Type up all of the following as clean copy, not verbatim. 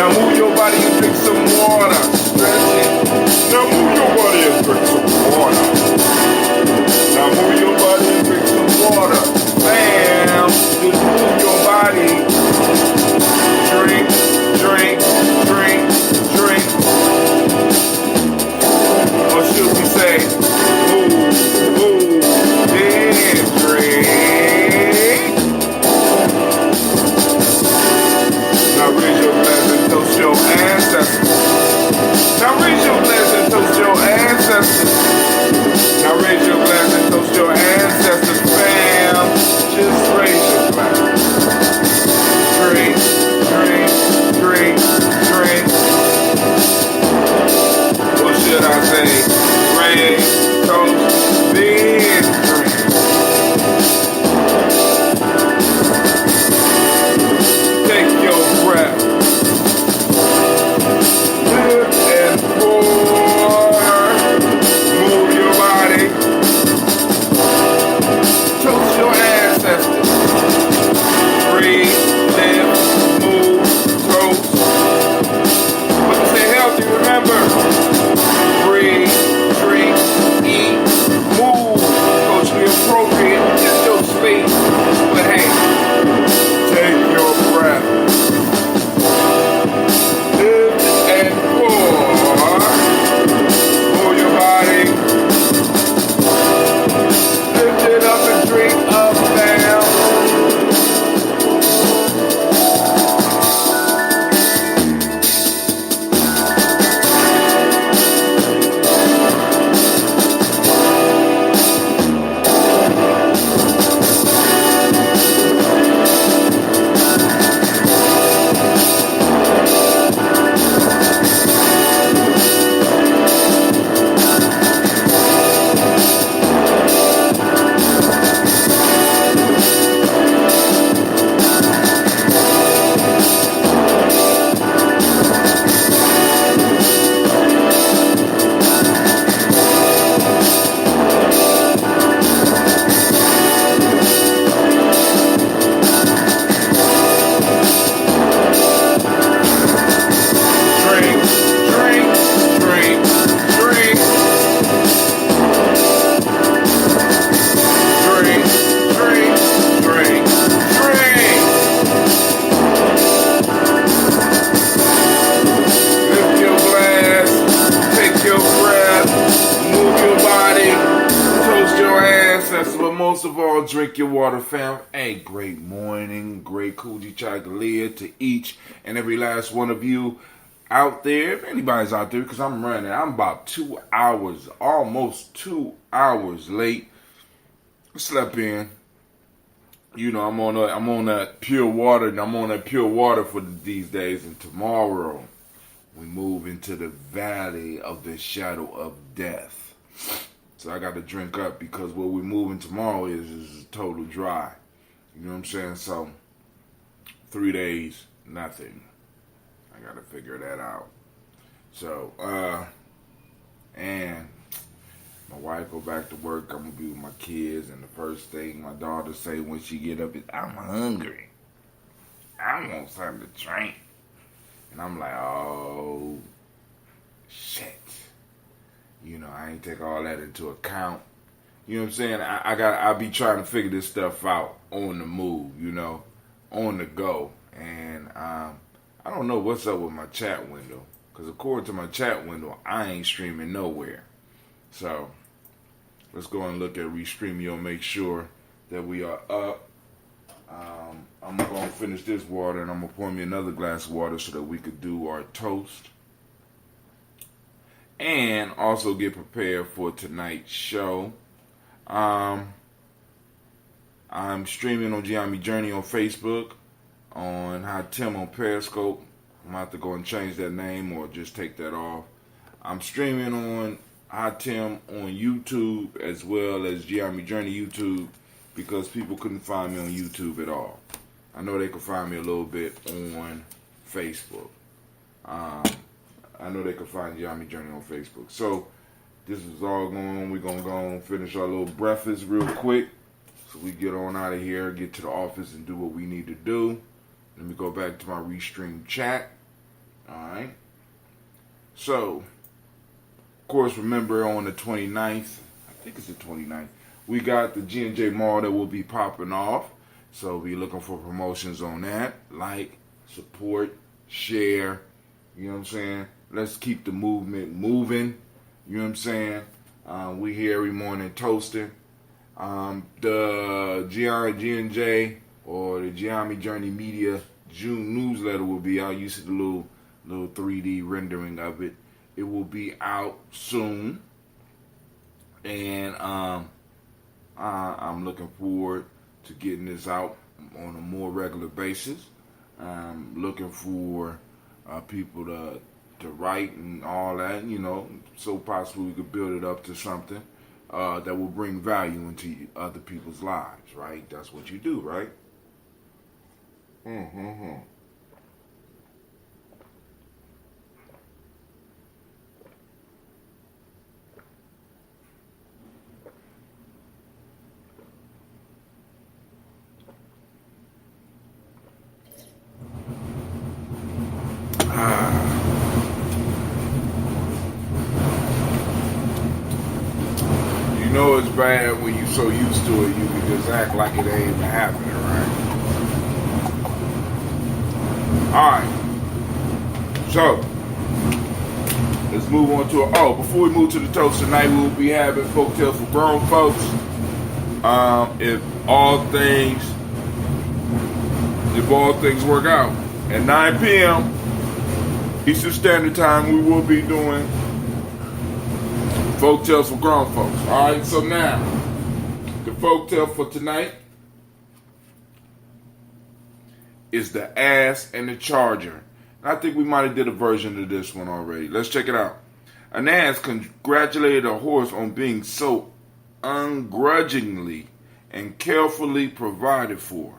Now move your body and drink some water. Stretch it. Now move your body and drink some water. Now move your body and drink some water. Bam! Just move your body. Drink, drink, drink, drink. Or should we say, move, move, then drink. Now raise your glass and toast your ancestors. Now raise your glass and toast your ancestors. Now raise your glass and toast your ancestors, fam. Just raise your glass. Drink, drink, drink, drink. Or should I say, raise, toast, then drink. Take your breath. Live and forward. Move your body. Toast your ancestors. Breathe, live, move, toast. But to stay healthy, remember. Breathe, drink, eat, move. Culturally appropriate, just your space. But hey, take your breath. Live and forward. Move your body. Lift it up and drink up, down. Drink, drink, drink, drink. Drink, drink, drink, drink. Lift your glass, take your breath, move your body, toast your ancestors, but most of all, drink your water, fam. Hey, great morning, great Kujichagulia to each and every last one of you out there. If anybody's out there, because I'm running, I'm about 2 hours, almost 2 hours late. I slept in. You know, I'm on that pure water, and I'm on that pure water for these days. And tomorrow, we move into the valley of the shadow of death. So I got to drink up because what we're moving tomorrow is total dry. You know what I'm saying? So 3 days, nothing. I got to figure that out. So, and my wife go back to work. I'm going to be with my kids. And the first thing my daughter say when she get up is, I'm hungry. I want something to drink. And I'm like, oh, shit. You know, I ain't take all that into account. You know what I'm saying? I'll be trying to figure this stuff out on the move, you know, on the go. And I don't know what's up with my chat window. Because according to my chat window, I ain't streaming nowhere. So, let's go and look at Restreamio and make sure that we are up. I'm going to finish this water and I'm going to pour me another glass of water so that we could do our toast. And also get prepared for tonight's show. I'm streaming on Gye-Nyame Journey on Facebook, on Hot Tim on Periscope. I'm going to have to go and change that name or just take that off. I'm streaming on Hot Tim on YouTube as well as Gye-Nyame Journey YouTube because people couldn't find me on YouTube at all. I know they could find me a little bit on Facebook. I know they could find Gye-Nyame Journey on Facebook. So this is all going on. We're going to go and finish our little breakfast real quick so we get on out of here, get to the office and do what we need to do. Let me go back to my Restream chat. Alright. So, of course, remember on the 29th, I think it's the 29th, we got the G&J Mall that will be popping off. So be looking for promotions on that. Like, support, share. You know what I'm saying? Let's keep the movement moving. You know what I'm saying? We here every morning toasting. The G&J or the Gye-Nyame Journey Media June newsletter will be out. You see the little 3D rendering of it. It will be out soon. And I'm looking forward to getting this out on a more regular basis. Looking for people to write and all that, so possibly we could build it up to something that will bring value into other people's lives, right? That's what you do, right? You know it's bad when you're so used to it, you can just act like it ain't even happening, right? Alright. So, let's move on to before we move to the toast tonight, we will be having folk tales for grown folks. If all things work out. At 9 p.m. Eastern Standard Time, we will be doing folk tales for grown folks. Alright, so now, the folk tale for tonight is The Ass and the Charger. And I think we might have did a version of this one already. Let's check it out. An ass congratulated a horse on being so ungrudgingly and carefully provided for,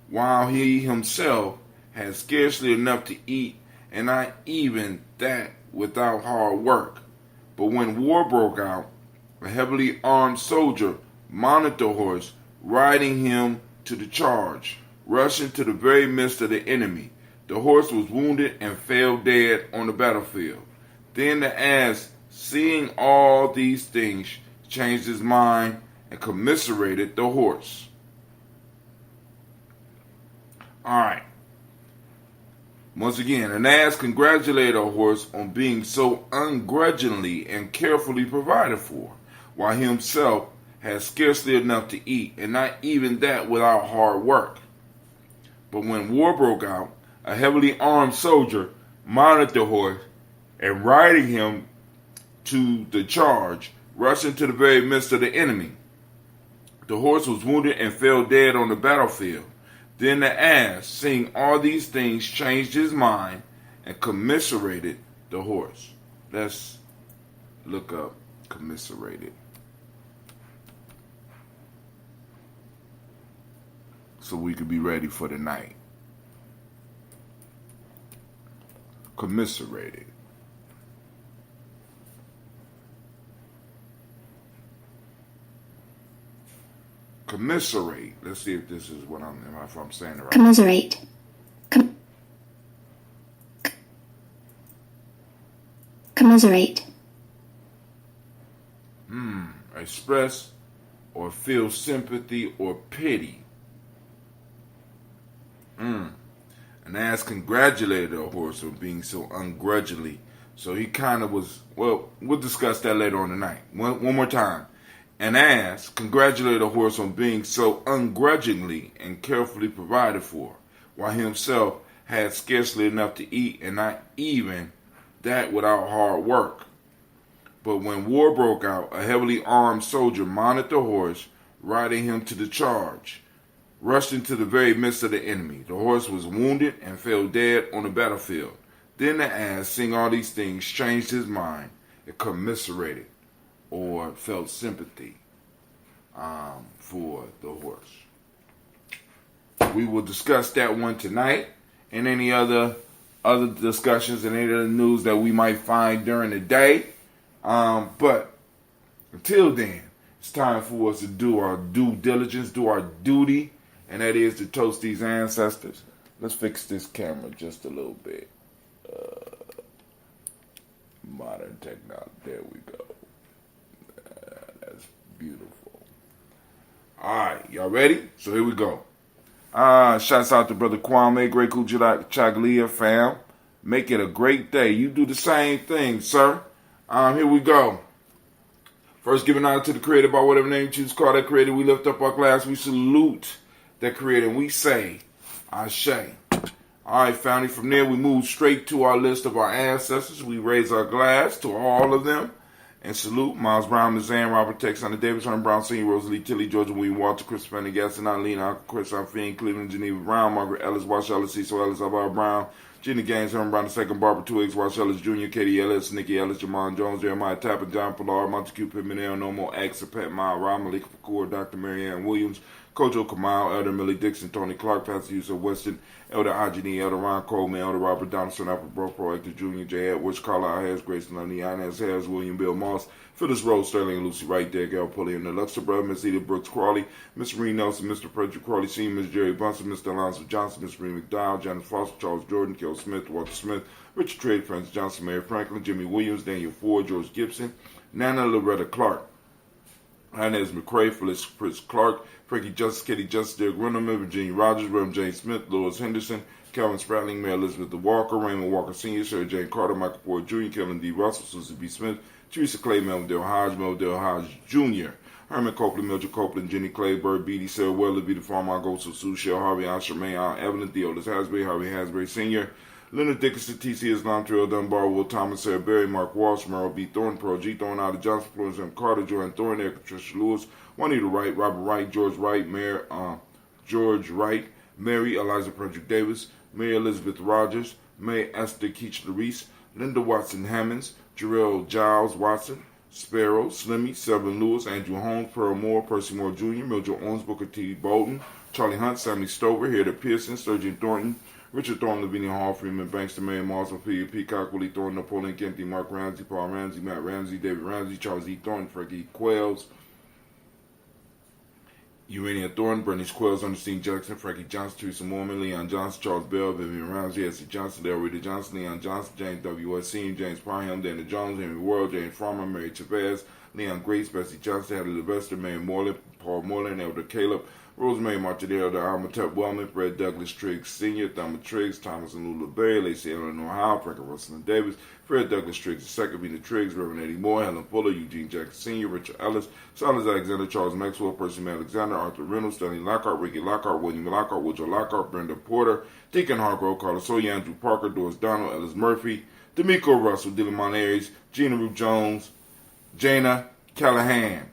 while he himself had scarcely enough to eat, and not even that without hard work. But when war broke out, a heavily armed soldier mounted the horse, riding him to the charge, rushing to the very midst of the enemy. The horse was wounded and fell dead on the battlefield. Then the ass, seeing all these things, changed his mind and commiserated the horse. Alright. Once again, an ass congratulated a horse on being so ungrudgingly and carefully provided for, while he himself had scarcely enough to eat, and not even that without hard work. But when war broke out, a heavily armed soldier mounted the horse, and riding him to the charge, rushed into the very midst of the enemy. The horse was wounded and fell dead on the battlefield. Then the ass, seeing all these things, changed his mind and commiserated the horse. Let's look up commiserated, so we could be ready for the night. Commiserated. Commiserate. Let's see if this is what if I'm saying it right. Commiserate. Commiserate. Express or feel sympathy or pity. An ass congratulated a horse on being so ungrudgingly. So he kind of was, we'll discuss that later on tonight. One more time. An ass congratulated a horse on being so ungrudgingly and carefully provided for, while he himself had scarcely enough to eat, and not even that without hard work. But when war broke out, a heavily armed soldier mounted the horse, riding him to the charge, rushed into the very midst of the enemy. The horse was wounded and fell dead on the battlefield. Then the ass, seeing all these things, changed his mind and commiserated, or felt sympathy for the horse. We will discuss that one tonight, and any other discussions and any other news that we might find during the day. But until then, it's time for us to do our due diligence, do our duty, and that is to toast these ancestors. Let's fix this camera just a little bit. modern technology. There we go. That's beautiful. Alright, y'all ready? So here we go. Shouts out to Brother Kwame, great Kujichagulia fam. Make it a great day. You do the same thing, sir. Here we go. First, giving honor to the Creator by whatever name you choose to call that Creator. We lift up our glass. We salute that Creator. And we say, Ashe. All right, family. From there, we move straight to our list of our ancestors. We raise our glass to all of them and salute Miles Brown, Zan, Robert Tex, Hunter Davis, Hunter Brown Sr., Rosalie Tilly, Georgia William Walter, Christopher Gaston, Eileen, Uncle Chris, Fiend, Cleveland, Geneva Brown, Margaret Ellis, Wash Ellis, Cecil Ellis, Alvaro Brown, Jenny Gaines, Herman Brown II, Barbara Twiggs, Wash Ellis Jr., Katie Ellis, Nikki Ellis, Jamon Jones, Jeremiah Tapper, John Pilar, Montague Pimenel, Nomo X, Pet Mile, Rob Malik Fakour, Dr. Marianne Williams, Kojo Kamal, Elder Millie Dixon, Tony Clark, Pastor Yusuf Weston, Elder Ajani, Elder Ron Coleman, Elder Robert Donaldson, Apple Bro Proactive Jr., J. Edwards, Carlisle Harris, Grace Lundy, Inez Harris, William Bill Moss, Phyllis Rose, Sterling and Lucy Wright, there, Gail Pulley, and the Luxor Brother, Miss Edith Brooks Crawley, Miss Marie Nelson, Mr. Frederick Crawley Sr., Miss Jerry Bunson, Mr. Alonzo Johnson, Miss Marie McDowell, Janice Foster, Charles Jordan, Kel Smith, Walter Smith, Richard Trade, Francis Johnson, Mary Franklin, Jimmy Williams, Daniel Ford, George Gibson, Nana Loretta Clark, Inez McCrae, Phyllis Chris Clark, Frankie Justice, Katie Justice, Derek Rennerman, Virginia Rogers, Reverend James Smith, Lois Henderson, Calvin Spratling, Mayor Elizabeth Walker, Raymond Walker Sr., Sarah Jane Carter, Michael Ford Jr., Kevin D. Russell, Susie B. Smith, Teresa Clay, Melville Hodge Jr., Herman Copeland, Mildred Copeland, Jenny Clay, Bird Beatty, Sarah Weller, Beatty Farmer, Goso, Sue Shell, Harvey, Asher May, Evelyn, Theodis Hasbury, Harvey Hasbury Sr., Leonard Dickinson, T.C. Islam, Trail Dunbar, Will Thomas, Sarah Berry, Mark Walsh, Merle B. Thorne, Pearl G. Thorne, Ada Johnson, Florence M. Carter, Joanne Thorne, Eric Patricia Lewis, Juanita Wright, Robert Wright, George Wright, George Wright, Mary Eliza Frederick Davis, Mary Elizabeth Rogers, May Esther Keach Larice, Linda Watson Hammonds, Jarrell Giles Watson, Sparrow, Slimmy, Selvin Lewis, Andrew Holmes, Pearl Moore, Percy Moore Jr., Mildred Owens, Booker T. Bolton, Charlie Hunt, Sammy Stover, Harriet Pearson, Sturgeon Thornton, Richard Thorne, Lavinia Hall, Freeman Banks, Mary Moss, Ophelia Peacock, Willie Thorne, Napoleon Kempty, Mark Ramsey, Paul Ramsey, Matt Ramsey, David Ramsey, Charles E. Thorne, Frankie Quells, Urania Thorne, Bernice Quells, Ernestine Jackson, Frankie Johnson, Teresa Mormon, Leon Johnson, Charles Bell, Vivian Ramsey, Essie Johnson, Del Rita Johnson, Leon Johnson, James W. S. Senior, James Parham, Dana Jones, Henry World, James Farmer, Mary Chavez, Leon Grace, Bessie Johnson, Hattie Levester, Mary Moreland, Paul Moreland, Elder Caleb, Rosemary Martinelli, Elder Almatep Wellman, Fred Douglas Triggs Sr., Thelma Triggs, Thomas and Lula Berry, Lacey Eleanor Howe, Franklin Russell and Davis, Fred Douglas Triggs II, Vina Triggs, Reverend Eddie Moore, Helen Fuller, Eugene Jackson Sr., Richard Ellis, Silas Alexander, Charles Maxwell, Percy May Alexander, Arthur Reynolds, Stanley Lockhart, Ricky Lockhart, William Lockhart, Woodrow Lockhart, Brenda Porter, Deacon Hargrove, Carlos Soya, Andrew Parker, Doris Donald, Ellis Murphy, D'Amico Russell, Dylan Monares, Gina Ruth Jones, Jana Callahan,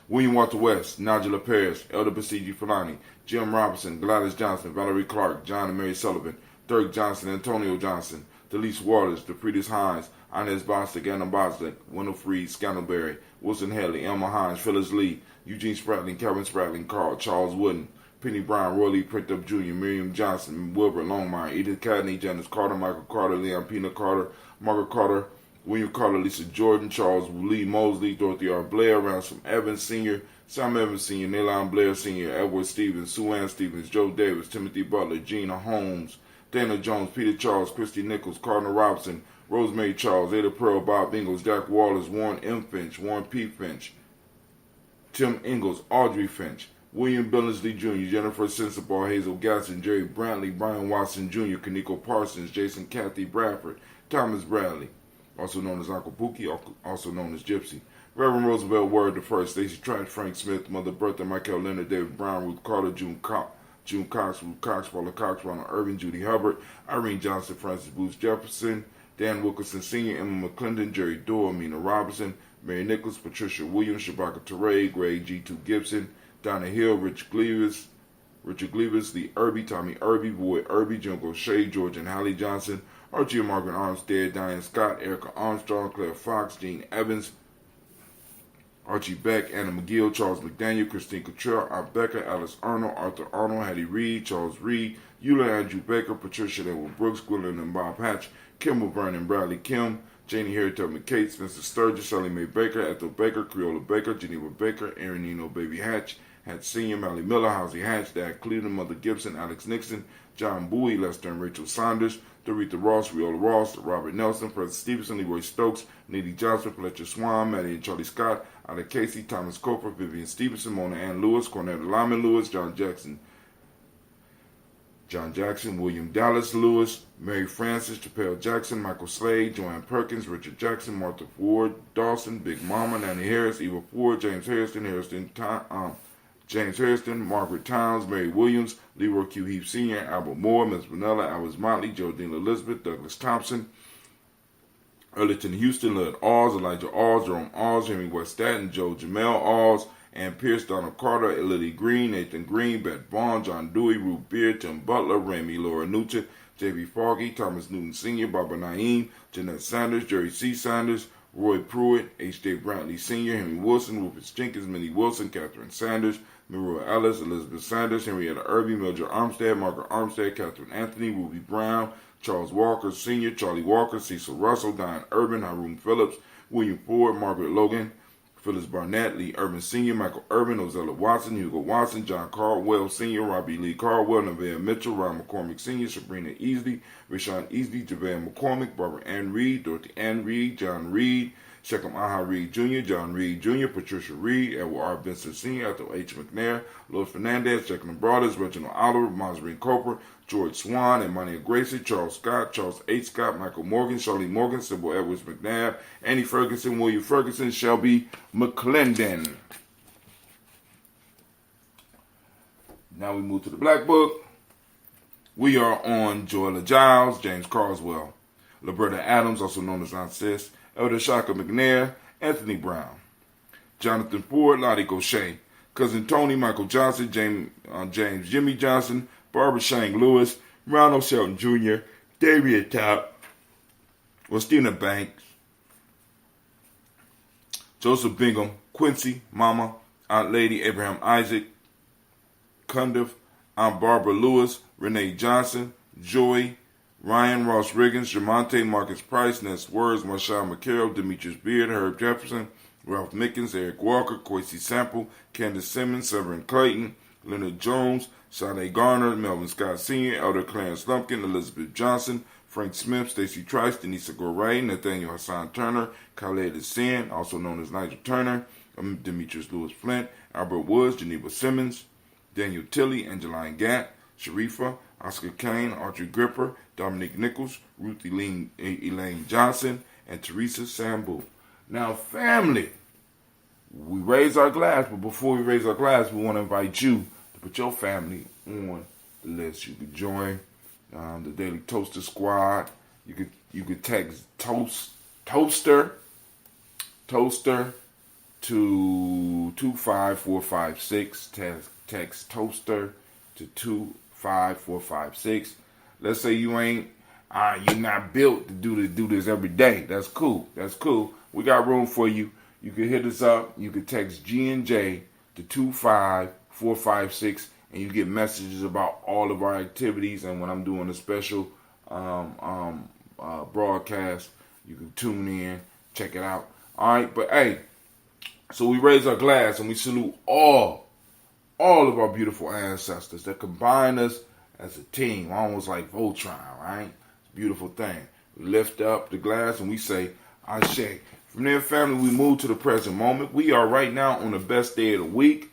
William Walter West, Nigel Paris, Elder Basiji Fulani, Jim Robinson, Gladys Johnson, Valerie Clark, John and Mary Sullivan, Dirk Johnson, Antonio Johnson, Delise Waters, DeFriedis Hines, Inez Bostic, Anna Bostic, Wendell Freed, Scandalberry, Wilson Haley, Elma Hines, Phyllis Lee, Eugene Spratling, Calvin Spratling, Carl, Charles Wooden, Penny Brown, Roy Lee Printup Jr., Miriam Johnson, Wilbur Longmire, Edith Cadney, Janice Carter, Michael Carter, Leon Pina Carter, Margaret Carter, William Carter, Lisa Jordan, Charles Lee Mosley, Dorothy R. Blair, Ransom Evans Sr., Sam Evans Sr., Nayland Blair Sr., Edward Stevens, Sue Ann Stevens, Joe Davis, Timothy Butler, Gina Holmes, Dana Jones, Peter Charles, Christy Nichols, Cardinal Robinson, Rosemary Charles, Ada Pearl, Bob Ingalls, Jack Wallace, Warren M. Finch, Warren P. Finch, Tim Ingalls, Audrey Finch, William Billingsley Jr., Jennifer Sensabaugh, Hazel Gasson, Jerry Brantley, Brian Watson Jr., Kaniko Parsons, Jason Kathy Bradford, Thomas Bradley, also known as Uncle Pookie, also known as Gypsy, Reverend Roosevelt Word I, Stacey Trent, Frank Smith, Mother Bertha, Michael Leonard, David Brown, Ruth Carter, June Cox, Ruth Cox, Paula Cox, Ronald Irving, Judy Hubbard, Irene Johnson, Francis Booth Jefferson, Dan Wilkerson Sr., Emma McClendon, Jerry Dorr, Mina Robinson, Mary Nichols, Patricia Williams, Shabaka Teray, Greg G2 Gibson, Donna Hill, Richard Gleavis, Lee Irby, Tommy Irby, Boyd Irby, Jungle Shea, George and Hallie Johnson, Archie and Margaret Armstead, Diane Scott, Erica Armstrong, Claire Fox, Gene Evans, Archie Beck, Anna McGill, Charles McDaniel, Christine Cottrell, Art Becker, Alice Arnold, Arthur Arnold, Hattie Reed, Charles Reed, Eula Andrew Baker, Patricia Edward Brooks, Gwendolyn and Bob Hatch, Kimball Vernon Bradley Kim, Janie Harriet Tubman Kate, Spencer Sturgis, Sally Mae Baker, Ethel Baker, Creola Baker, Geneva Baker, Aaron Nino Baby Hatch, Hatch Sr., Mally Miller, Housie Hatch, Dad Cleveland, Mother Gibson, Alex Nixon, John Bowie, Lester and Rachel Saunders, Doretha Ross, Riola Ross, Robert Nelson, President Stevenson, Leroy Stokes, Needy Johnson, Fletcher Swan, Maddie and Charlie Scott, Ada Casey, Thomas Coper, Vivian Stevenson, Mona Ann Lewis, Cornetta Lyman Lewis, John Jackson, William Dallas Lewis, Mary Francis, Chappelle Jackson, Michael Slade, Joanne Perkins, Richard Jackson, Martha Ford, Dawson, Big Mama, Nanny Harris, Eva Ford, James Harrison, Margaret Towns, Mary Williams, Leroy Q. Heap Sr., Albert Moore, Ms. Vanilla, Alice Motley, Geraldine Elizabeth, Douglas Thompson, Earlington Houston, Lud Oz, Elijah Oz, Jerome Oz, Henry West Staten, Joe Jamel Oz, Ann Pierce, Donald Carter, Lily Green, Nathan Green, Beth Vaughn, John Dewey, Ruth Beard, Tim Butler, Remy, Laura Nuccia, J.B. Foggy, Thomas Newton Sr., Barbara Naeem, Jeanette Sanders, Jerry C. Sanders, Roy Pruitt, H.J. Brantley Sr., Henry Wilson, Rufus Jenkins, Minnie Wilson, Catherine Sanders, Muriel Ellis, Elizabeth Sanders, Henrietta Irby, Mildred Armstead, Margaret Armstead, Catherine Anthony, Ruby Brown, Charles Walker Sr., Charlie Walker, Cecil Russell, Diane Urban, Haroon Phillips, William Ford, Margaret Logan, Phyllis Barnett, Lee Urban Sr., Michael Urban, Ozella Watson, Hugo Watson, John Caldwell Sr., Robbie Lee Caldwell, Nevaeh Mitchell, Ron McCormick Sr., Sabrina Easley, Rashawn Easley, JaVale McCormick, Barbara Ann Reed, Dorothy Ann Reed, John Reed, Shechem Aha Reed Jr., John Reed Jr., Patricia Reed, Edward R. Vincent Sr., Ethel H. McNair, Louis Fernandez, Jacqueline Brothers, Reginald Oliver, Masreen Cooper, George Swan, Emmanuel Gracie, Charles Scott, Charles H. Scott, Michael Morgan, Charlie Morgan, Sybil Edwards McNabb, Annie Ferguson, William Ferguson, Shelby McClendon. Now we move to the Black Book. We are on Joella Giles, James Carswell, Liberta Adams, also known as Aunt Sis, Elder Shaka McNair, Anthony Brown, Jonathan Ford, Lottie Gaucher, Cousin Tony, Michael Johnson, James Jimmy Johnson, Barbara Shank Lewis, Ronald Shelton Jr., David Top, Christina Banks, Joseph Bingham, Quincy, Mama, Aunt Lady, Abraham Isaac, Cundiff, Aunt Barbara Lewis, Renee Johnson, Joy, Ryan Ross Riggins, Jamonte Marcus Price, Ness Words, Marshawn McCarroll, Demetrius Beard, Herb Jefferson, Ralph Mickens, Eric Walker, Quincy Sample, Candace Simmons, Severin Clayton, Leonard Jones, Sade Garner, Melvin Scott Sr., Elder Clarence Lumpkin, Elizabeth Johnson, Frank Smith, Stacey Trice, Denisa Goray, Nathaniel Hassan Turner, Khaled Hassan, also known as Nigel Turner, Demetrius Lewis Flint, Albert Woods, Geneva Simmons, Daniel Tilley, Angeline Gatt, Sharifa, Oscar Kane, Audrey Gripper, Dominique Nichols, Ruth Elaine Johnson, and Teresa Sambu. Now, family, we raise our glass, but before we raise our glass, we want to invite you to put your family on the list. You could join the Daily Toaster Squad. You could text toaster to 25456. Text toaster to 25456. Let's say you're not built to do this every day. That's cool. We got room for you. You can hit us up. You can text G&J to 25456, and you get messages about all of our activities. And when I'm doing a special broadcast, you can tune in, check it out. All right, but hey, so we raise our glass and we salute all of our beautiful ancestors that combine us as a team, almost like Voltron, right? It's a beautiful thing. We lift up the glass and we say, Ashe. From there, family, we move to the present moment. We are right now on the best day of the week.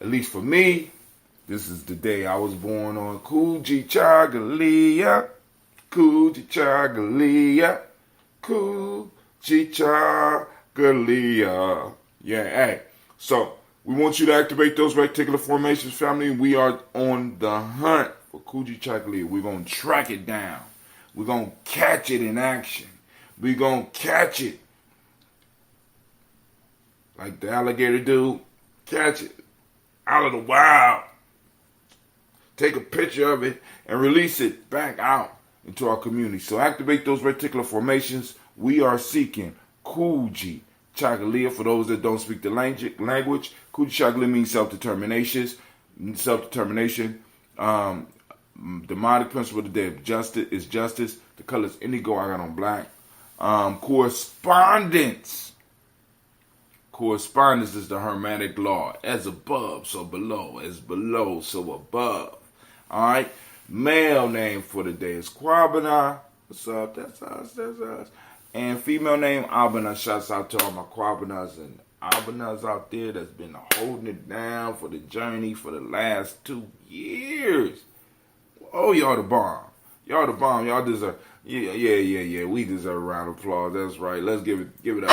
At least for me, this is the day I was born on. Kujichagulia, Kujichagulia, Kujichagulia. Yeah, hey. So, we want you to activate those reticular formations, family. We are on the hunt for Kujichagulia. We're going to track it down. We're going to catch it in action. We're going to catch it like the alligator dude. Catch it out of the wild. Take a picture of it and release it back out into our community. So activate those reticular formations. We are seeking Kujichagulia. For those that don't speak the language, Kujichagulia means self-determination. Demonic principle of the day of justice is justice. The color is indigo. I got on black. Correspondence. Correspondence is the Hermetic law. As above, so below. As below, so above. All right. Male name for the day is Kwabena. What's up? That's us. And female name, Abena. Shouts out to all my Kwabenas and Abanas out there that's been holding it down for the journey for the last 2 years. Oh, y'all the bomb. Y'all the bomb. Y'all deserve. Yeah. We deserve a round of applause. That's right. Let's give it up.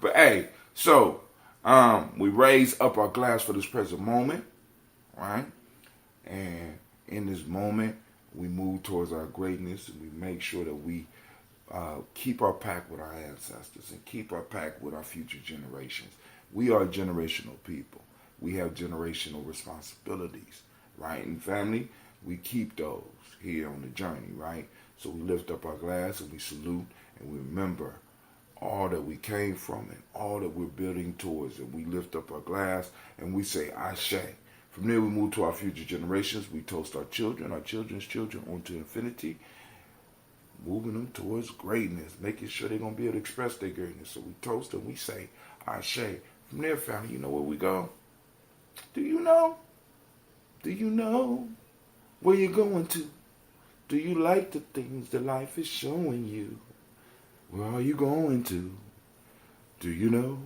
But hey, so we raise up our glass for this present moment, right? And in this moment, we move towards our greatness, and we make sure that we keep our pact with our ancestors and keep our pact with our future generations. We are generational people. We have generational responsibilities, right? And family, we keep those here on the journey, right? So we lift up our glass and we salute and we remember all that we came from and all that we're building towards. And we lift up our glass and we say, Ashe. From there we move to our future generations. We toast our children, our children's children onto infinity, moving them towards greatness, making sure they're going to be able to express their greatness. So we toast and we say, Ashe. From there, family, you know where we go? Do you know? Do you know where you're going to? Do you like the things that life is showing you? Where are you going to? Do you know?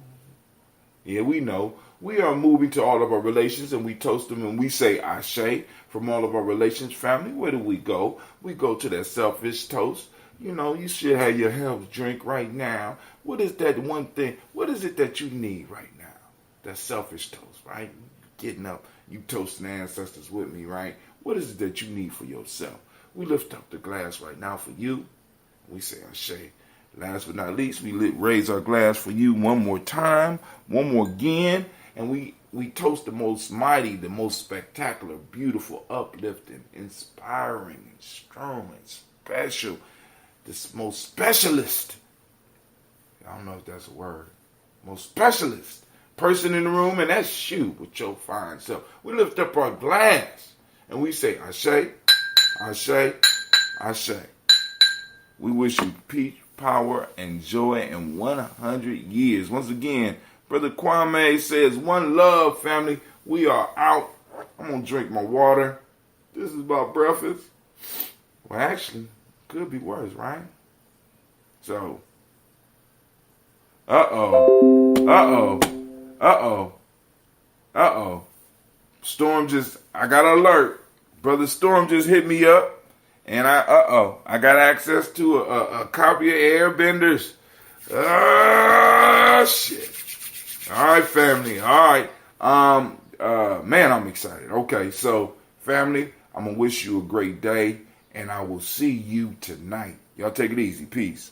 Yeah, we know. We are moving to all of our relations and we toast them and we say Ashe from all of our relations. Family, where do we go? We go to that selfish toast. You know, you should have your health drink right now. What is that one thing? What is it that you need right now? That selfish toast, right? Getting up, you toasting ancestors with me, right? What is it that you need for yourself? We lift up the glass right now for you. We say Ashe. Last but not least, we raise our glass for you one more time, one more again, and we toast the most mighty, the most spectacular, beautiful, uplifting, inspiring, and strong, and special, this most specialist, I don't know if that's a word, most specialist person in the room, and that's you with your fine self. We lift up our glass, and we say, Ashe, Ashe, Ashe. We wish you peace, power, and joy in 100 years. Once again, Brother Kwame says, one love, family. We are out. I'm going to drink my water. This is about breakfast. Well, actually, could be worse, right? So, Storm I got an alert. Brother Storm just hit me up. And I got access to a copy of Airbenders. Shit. All right, family. All right. Man, I'm excited. Okay, so family, I'm gonna wish you a great day, and I will see you tonight. Y'all take it easy. Peace.